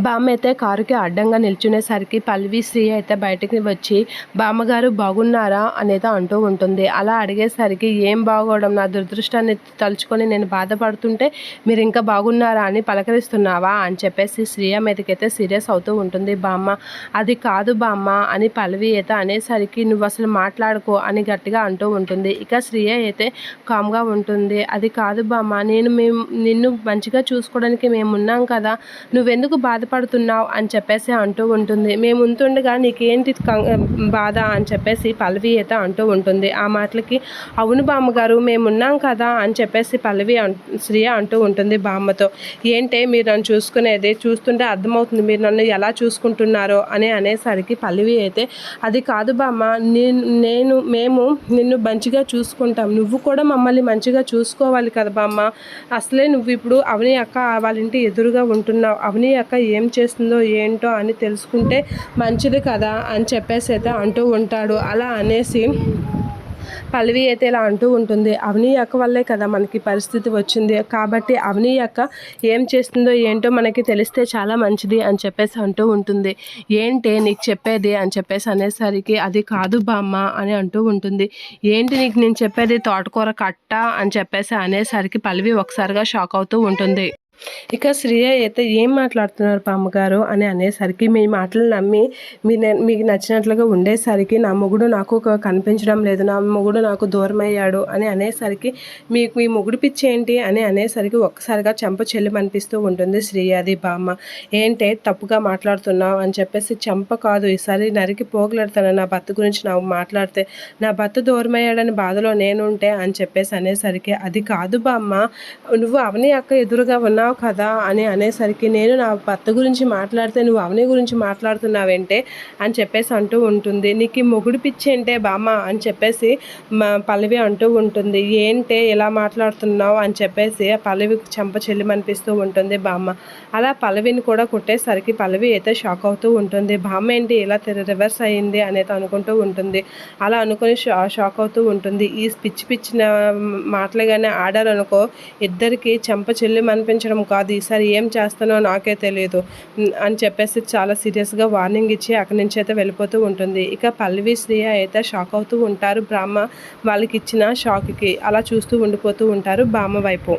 బామ్మ అయితే కారుకి అడ్డంగా నిల్చునేసరికి పల్లవి శ్రీ అయితే బయటికి వచ్చి బామ్మగారు బాగున్నారా అనేది అంటూ ఉంటుంది. అలా అడిగేసరికి ఏం బాగోవడం, నా దురదృష్టాన్ని తలుచుకొని నేను బాధపడుతుంటే మీరు ఇంకా బాగున్నారా అని పలకరిస్తున్నావా అని చెప్పేసి శ్రీయ మీదకైతే సీరియస్ అవుతూ ఉంటుంది బామ్మ. అది కాదు బామ్మ అని పల్లవి అయితే అనేసరికి నువ్వు అసలు మాట్లాడుకో అని గట్టిగా అంటూ ఉంటుంది. ఇక శ్రీయ అయితే కామ్గా ఉంటుంది. అది కాదు బామ్మ, మేము నిన్ను మంచిగా చూసుకోవడానికి మేము ఉన్నాం కదా, నువ్వెందుకు బాధపడుతున్నావు అని చెప్పేసి అంటూ ఉంటుంది. మేము ఉంటుండగా నీకేంటి బాధ అని చెప్పేసి పల్లవి అయితే అంటూ ఉంటుంది. ఆ మాటలకి అవును బామ్మగారు మేమున్నాం కదా అని చెప్పేసి పల్లవి శ్రీయ అంటూ ఉంటుంది బామ్మతో. ఏంటే మీరు నన్ను చూసుకునేది, చూస్తుంటే అర్థమవుతుంది మీరు నన్ను ఎలా చూసుకుంటున్నారో అని అనేసరికి పల్లవి అయితే అది కాదు బామ్మ, మేము నిన్ను మంచిగా చూసుకుంటాం, నువ్వు కూడా మమ్మల్ని మంచిగా చూసుకోవాలి కదా బామ్మ. అసలే నువ్వు ఇప్పుడు అవని అక్క వాళ్ళ ఇంటి ఎదురుగా ఉంటున్నావు, అవని అక్క ఏం చేస్తుందో ఏంటో అని తెలుసుకుంటే మంచిది కదా అని చెప్పేసి అయితే అంటూ ఉంటాడు. అలా అనేసి పల్లవి అయితే ఇలా అంటూ ఉంటుంది. అవని అక్క వల్లే కదా మనకి పరిస్థితి వచ్చింది, కాబట్టి అవని అక్క ఏం చేస్తుందో ఏంటో మనకి తెలిస్తే చాలా మంచిది అని చెప్పేసి అంటూ ఉంటుంది. ఏంటి నీకు చెప్పేది అని చెప్పేసి అనేసరికి అది కాదు బామ్మ అని అంటూ ఉంటుంది. ఏంటి నీకు నేను చెప్పేది, తోటకూర కట్ట అని చెప్పేసి అనేసరికి పల్లవి ఒకసారిగా షాక్ అవుతూ ఉంటుంది. ఇక శ్రీయ అయితే ఏం మాట్లాడుతున్నారు బామ్మగారు అని అనేసరికి మీ మాటలు నమ్మి మీకు నచ్చినట్లుగా ఉండేసరికి నా మొగుడు నాకు కనిపించడం లేదు, నా మొగుడు నాకు దూరం అయ్యాడు అని అనేసరికి మీకు మీ మొగుడు పిచ్చి ఏంటి అని అనేసరికి ఒక్కసారిగా చెంప చెల్లిమనిపిస్తూ ఉంటుంది శ్రీయాది బామ్మ. ఏంటే తప్పుగా మాట్లాడుతున్నావు అని చెప్పేసి, చెంప కాదు ఈసారి నరికి పోగలెడతాను నా భర్త గురించి నాకు మాట్లాడితే, నా భర్త దూరం అయ్యాడని బాధలో నేనుంటే అని చెప్పేసి అనేసరికి అది కాదు బామ్మ, నువ్వు అవని అక్క ఎదురుగా ఉన్నావు కదా అని అనేసరికి నేను నా భర్త గురించి మాట్లాడితే నువ్వు అవని గురించి మాట్లాడుతున్నావేంటే అని చెప్పేసి అంటూ ఉంటుంది. నీకు మొగుడు పిచ్చి ఏంటే బామ్మ అని చెప్పేసి పల్లవి అంటూ ఉంటుంది. ఏంటే ఇలా మాట్లాడుతున్నావు అని చెప్పేసి పల్లవి చెంప చెల్లిమనిపిస్తూ ఉంటుంది బామ్మ. అలా పల్లవిని కూడా కొట్టేసరికి పల్లవి అయితే షాక్ అవుతూ ఉంటుంది. బామ్మ ఏంటి ఇలా రివర్స్ అయ్యింది అనేది అనుకుంటూ ఉంటుంది. అలా అనుకుని షాక్ అవుతూ ఉంటుంది. ఈ పిచ్చిన మాటలుగానే ఆడారనుకో ఇద్దరికి చెంప చెల్లిమనిపించడం కాదు, ఈసారి ఏం చేస్తానో నాకే తెలియదు అని చెప్పేసి చాలా సీరియస్గా వార్నింగ్ ఇచ్చి అక్కడి నుంచి అయితే వెళ్ళిపోతూ ఉంటుంది. ఇక పల్లవి శ్రీయ అయితే షాక్ అవుతూ ఉంటారు. బ్రహ్మ వాళ్ళకి ఇచ్చిన షాక్కి అలా చూస్తూ ఉండిపోతూ ఉంటారు బామ్మ వైపు.